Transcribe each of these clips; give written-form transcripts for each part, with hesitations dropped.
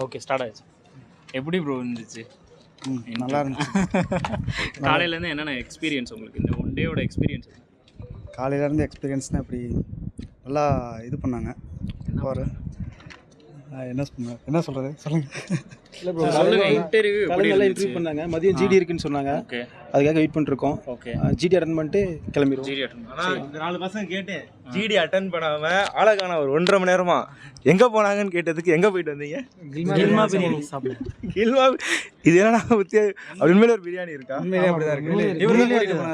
Okay start ஆயிடுச்சு. எப்படி bro இருந்துச்சு? நல்லா இருந்துச்சு. காலையிலேருந்து என்னென்ன எக்ஸ்பீரியன்ஸ் உங்களுக்கு இந்த ஒன் டேயோட எக்ஸ்பீரியன்ஸ்? காலையிலேருந்து எக்ஸ்பீரியன்ஸ்னால் இப்படி நல்லா இது பண்ணாங்க. ஒரு என்ன சொல்கிறது சொல்லுங்கள். இல்லை ப்ரோ, சொல்லுங்க. இன்டர்வியூ காலையில் இன்டர்வியூ பண்ணாங்க, மதியம் ஜிடி இருக்குன்னு சொன்னாங்க. ஓகே, அதுக்காக வெயிட் பண்ணிருக்கோம். ஓகே, ஜிடி அட்டன் பண்ணிட்டு கிளம்பிடுவோம். GD attend. ஆனால் இந்த 4 பசங்க கேட்டேன், ஜிடி அட்டன் பண்ணாமல் ஆளக்கான ஒரு 1.5 மணி நேரமா எங்கே போனாங்கன்னு கேட்டதுக்கு எங்கே போயிட்டு வந்தீங்க? கில்மா பிரியாணி சாப்பிடுங்க. கில்மா இது என்னன்னா உண்மையில ஒரு பிரியாணி இருக்கா? உண்மையிலே அப்படி தான் இருக்கு.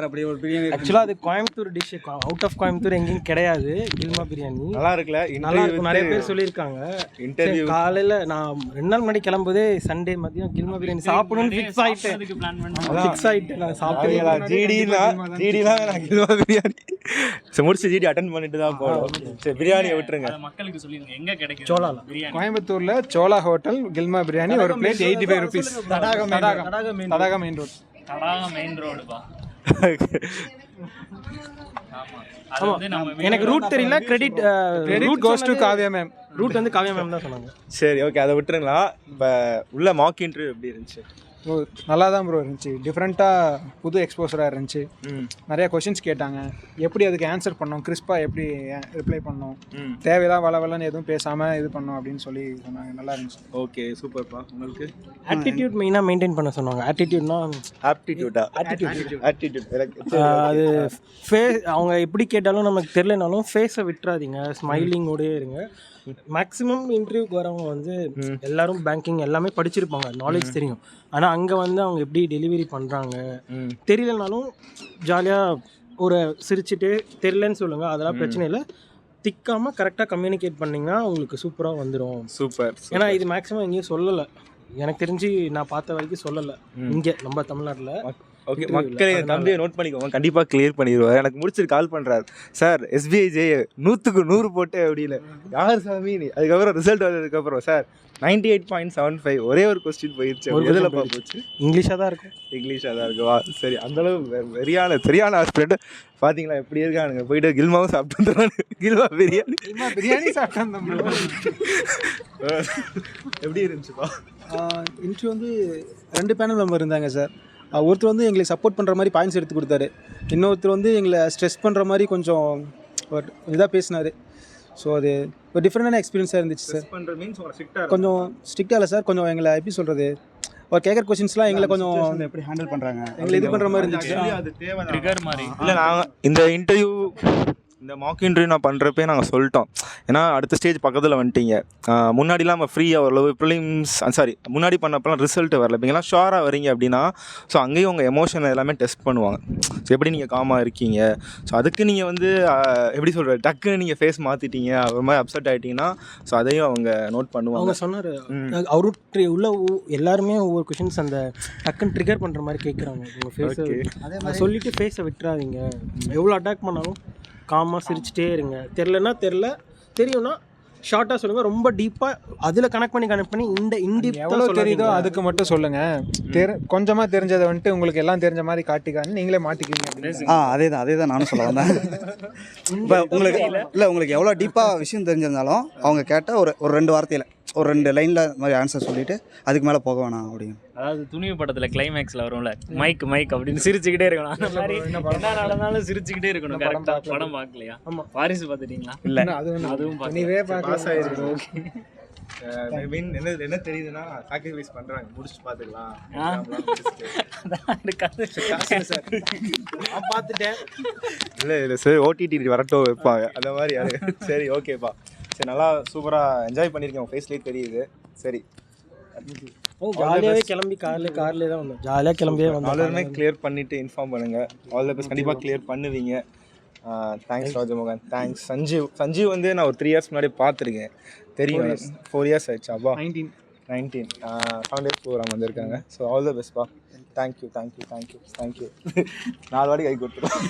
அப்படி ஒரு பிரியாணி ஆக்சுவலாக அது Coimbatore dish, out of Coimbatore எங்கேயும் கிடையாது கில்மா பிரியாணி. நல்லா இருக்குல்ல? நல்லா இருக்கும், நிறைய பேர் சொல்லியிருக்காங்க. இன்டர்வியூ காலையில் நான் 2 நாள் முன்னாடி கிளம்புதே சண்டே மதியம் கில்மா பிரியாணி சாப்பிடணும்னு ஃபிக்ஸ் ஆகிட்டு நான் சாப்பிட்டீங்களா? ஜிடினா நான் கில்மா பிரியாணி முடிச்சு ஜிடி அட்டன் பண்ணிட்டு தான் போகிறோம். சரி, பிரியாணியை விட்டுருங்க. மக்களுக்கு சொல்லிடுங்க எங்கே கிடைக்கும். சோலால பிரியாணி கோயம்புத்தூர்ல சோலா ஹோட்டல் கில்மா பிரியாணி ஒரு பிளேட் 85 rupees. தடாக மெயின் ரோட். தடாக மெயின் ரோடுப்பா. எனக்கு ரூட் தெரியல. Credit route goes to Kavya ma'am. Route வந்து காவ்யா மேம் தான் சொன்னாங்க. சரி, ஓகே, அதை விட்டுருங்களா? இப்போ உள்ள மாக் இன்டர்வியூ எப்படி இருந்துச்சு? நல்லா தான் ப்ரோ இருந்துச்சு. டிஃப்ரெண்ட்டாக புது எக்ஸ்போசராக இருந்துச்சு. நிறையா கொஷின்ஸ் கேட்டாங்க, எப்படி அதுக்கு ஆன்சர் பண்ணோம், கிறிஸ்பாக எப்படி ரிப்ளை பண்ணோம், தேவையெல்லாம் வளவலன்னு எதுவும் பேசாமல் இது பண்ணோம் அப்படின்னு சொல்லி சொன்னாங்க. நல்லா இருந்துச்சு. ஓகே, சூப்பர்ப்பா. உங்களுக்கு ஆட்டிடியூட் மெயினாக மெயின்டைன் பண்ண சொன்னாங்க. ஆட்டிடியூட்னா ஆப்டிடியூடா? ஆட்டிடியூட் அது அவங்க எப்படி கேட்டாலும் நமக்கு தெரியலனாலும் ஃபேஸை விட்டுறாதீங்க, ஸ்மைலிங்கோடயே இருங்க. மேக்ஸிமம் இன்டர்வியூக்கு வரவங்க வந்து எல்லாரும் பேங்கிங் எல்லாமே படிச்சிருப்பாங்க, நாலேஜ் தெரியும். ஆனால் அங்கே வந்து அவங்க எப்படி டெலிவரி பண்ணுறாங்க தெரியலனாலும் ஜாலியாக ஒரு சிரிச்சுட்டு தெரியலன்னு சொல்லுங்கள், அதெல்லாம் பிரச்சனை இல்லை. திக்காமல் கரெக்டாக கம்யூனிகேட் பண்ணிங்கன்னா உங்களுக்கு சூப்பராக வந்துடும். சூப்பர். ஏன்னா இது மேக்ஸிமம் எங்கேயும் சொல்லலை, எனக்கு தெரிஞ்சு நான் பார்த்த வரைக்கும் சொல்லலை இங்கே நம்ம தமிழ்நாட்டில். ஓகே, மக்களே தம்பியை நோட் பண்ணிக்கோங்க, கண்டிப்பாக கிளியர் பண்ணிடுவார். எனக்கு முடிச்சுட்டு கால் பண்ணுறாரு, சார் SBI ஜெய 100க்கு 100 போட்டு அப்படின்னு. யார் சாமி? அதுக்கப்புறம் ரிசல்ட் வந்ததுக்கப்புறம் சார் 98.75 ஒரே ஒரு கொஸ்டின் போயிடுச்சு. எதில் போச்சு? இங்கிலீஷாக தான் இருக்கும். இங்கிலீஷாக தான் இருக்குவா? சரி, அந்தளவு சரியான ஹாஸ்பிட்டல் பார்த்தீங்களா எப்படி இருக்கானுங்க? போயிட்டு கில்மாவும் சாப்பிட்டு வந்துடுறானு. கில்மா பிரியாணி சாப்பிட்டேன். எப்படி இருந்துச்சுப்பா? இன்டர்வியூ வந்து 2 பேனல் மெம்பர் இருந்தாங்க சார். ஒருத்தர் வந்து எங்களுக்கு சப்போர்ட் பண்ணுற மாதிரி பாயிண்ட்ஸ் எடுத்து கொடுத்தாரு, இன்னொருத்தர் வந்து எங்களை ஸ்ட்ரெஸ் பண்ணுற மாதிரி கொஞ்சம் இதாக பேசினார். ஸோ அது ஒரு டிஃப்ரெண்டான எக்ஸ்பீரியன்ஸாக இருந்துச்சு சார். கொஞ்சம் ஸ்ட்ரிக்டாக இல்லை சார், கொஞ்சம் எங்களை எப்படி சொல்கிறது, ஒரு கேட்குற கொஸ்டின்ஸ்லாம் எங்களை கொஞ்சம் எப்படி ஹேண்டில் பண்ணுறாங்க எங்களை இது பண்ணுற மாதிரி இருந்துச்சு. ட்ரிகர் மாதிரி இல்லை, நாங்கள் இந்த இன்டர்வியூ இந்த மாக் இன்டர்வியூ நான் பண்ணுறப்பே நாங்கள் சொல்லிட்டோம், ஏன்னா அடுத்த ஸ்டேஜ் பக்கத்தில் வந்துட்டீங்க. முன்னாடிலாம் நம்ம ஃப்ரீயாக வரல, ப்ரிலிம்ஸ் முன்னாடி பண்ணப்பெல்லாம் ரிசல்ட் வரல. இப்போங்கெல்லாம் ஷோராக வரீங்க அப்படின்னா ஸோ அங்கேயும் உங்கள் எமோஷன் எல்லாமே டெஸ்ட் பண்ணுவாங்க. ஸோ எப்படி நீங்கள் காமாக இருக்கீங்க, ஸோ அதுக்கு நீங்கள் வந்து எப்படி சொல்கிறது, டக்குன்னு நீங்கள் ஃபேஸ் மாற்றிட்டீங்க, ஒரு மாதிரி அப்செட் ஆகிட்டிங்கன்னா ஸோ அதையும் அவங்க நோட் பண்ணுவாங்க. அவங்க சொன்னார் அவரு உள்ள எல்லாருமே ஒவ்வொரு கொஷின்ஸ் அந்த டக்குன்னு ட்ரிகர் பண்ணுற மாதிரி கேட்குறாங்க. உங்கள் ஃபேஸை அதே மாதிரி சொல்லிவிட்டு ஃபேஸை விட்டுறாதீங்க, எவ்வளோ அட்டாக் பண்ணாலும் காமாக சிரிச்சிட்டே இருங்க. தெரிலனா தெரில, தெரியும்னா ஷார்ட்டாக சொல்லுங்கள், ரொம்ப டீப்பாக அதில் கனெக்ட் பண்ணி இந்த எவ்வளோ தெரியுதோ அதுக்கு மட்டும் சொல்லுங்கள். கொஞ்சமாக தெரிஞ்சதை வந்துட்டு உங்களுக்கு எல்லாம் தெரிஞ்ச மாதிரி காட்டிக்கான்னு நீங்களே மாட்டிக்கிறீங்க. அதே தான் நானும் சொல்ல வந்தேன். இப்போ உங்களுக்கு எவ்வளோ டீப்பாக விஷயம் தெரிஞ்சிருந்தாலும் அவங்க கேட்டால் ஒரு 2 வார்த்தையில் ஒரு 2 லைனில் மாதிரி ஆன்சர் சொல்லிவிட்டு அதுக்கு மேலே போக வேணாம் அப்படின்னு. அதாவது துணிவு படத்தில் கிளைமேக்ஸில் வரும்ல, மைக் அப்படின்னு சிரிச்சுக்கிட்டே இருக்கணும். அந்த மாதிரி என்ன நடந்தாலும் சிரிச்சுக்கிட்டே இருக்கணும். கரெக்டாக படம் பார்க்கலையா? ஆமாம், வாரிசு பார்த்துட்டீங்களா? இல்லை, அதுவும் என்ன தெரியுதுன்னா சாக்ரிஃபைஸ் பண்ணுறாங்க, முடிச்சுட்டு பார்த்துக்கலாம். பார்த்துட்டேன். இல்லை சரி, OTT வரட்டும் வைப்பாங்க அந்த மாதிரி. சரி, ஓகேப்பா. சரி, நல்லா சூப்பராக என்ஜாய் பண்ணியிருக்கேன், உங்கள் ஃபேஸ்லேயே தெரியுது. சரி, ஜாலியாகவே கிளம்பி கார்லேயே தான் வந்தோம். ஜாலியாக கிளம்பியே வந்தோம். ஆல்ரெடி கிளியர் பண்ணிவிட்டு இன்ஃபார்ம் பண்ணுங்கள். All the best. கண்டிப்பாக கிளியர் பண்ணுவீங்க. தேங்க்ஸ் ராஜமோகன். தேங்க்ஸ் சஞ்சீவ் வந்து நான் ஒரு 3 years முன்னாடி பார்த்துருக்கேன், தெரியும். 4 years ஆயிடுச்சு. அப்பா 19 7 days ப்ரோக்ராம் வந்திருக்காங்க. ஸோ ஆல் த பெஸ்ட்பா. தேங்க்யூ 4 வாட்டி கை கொடுத்துருவோம்.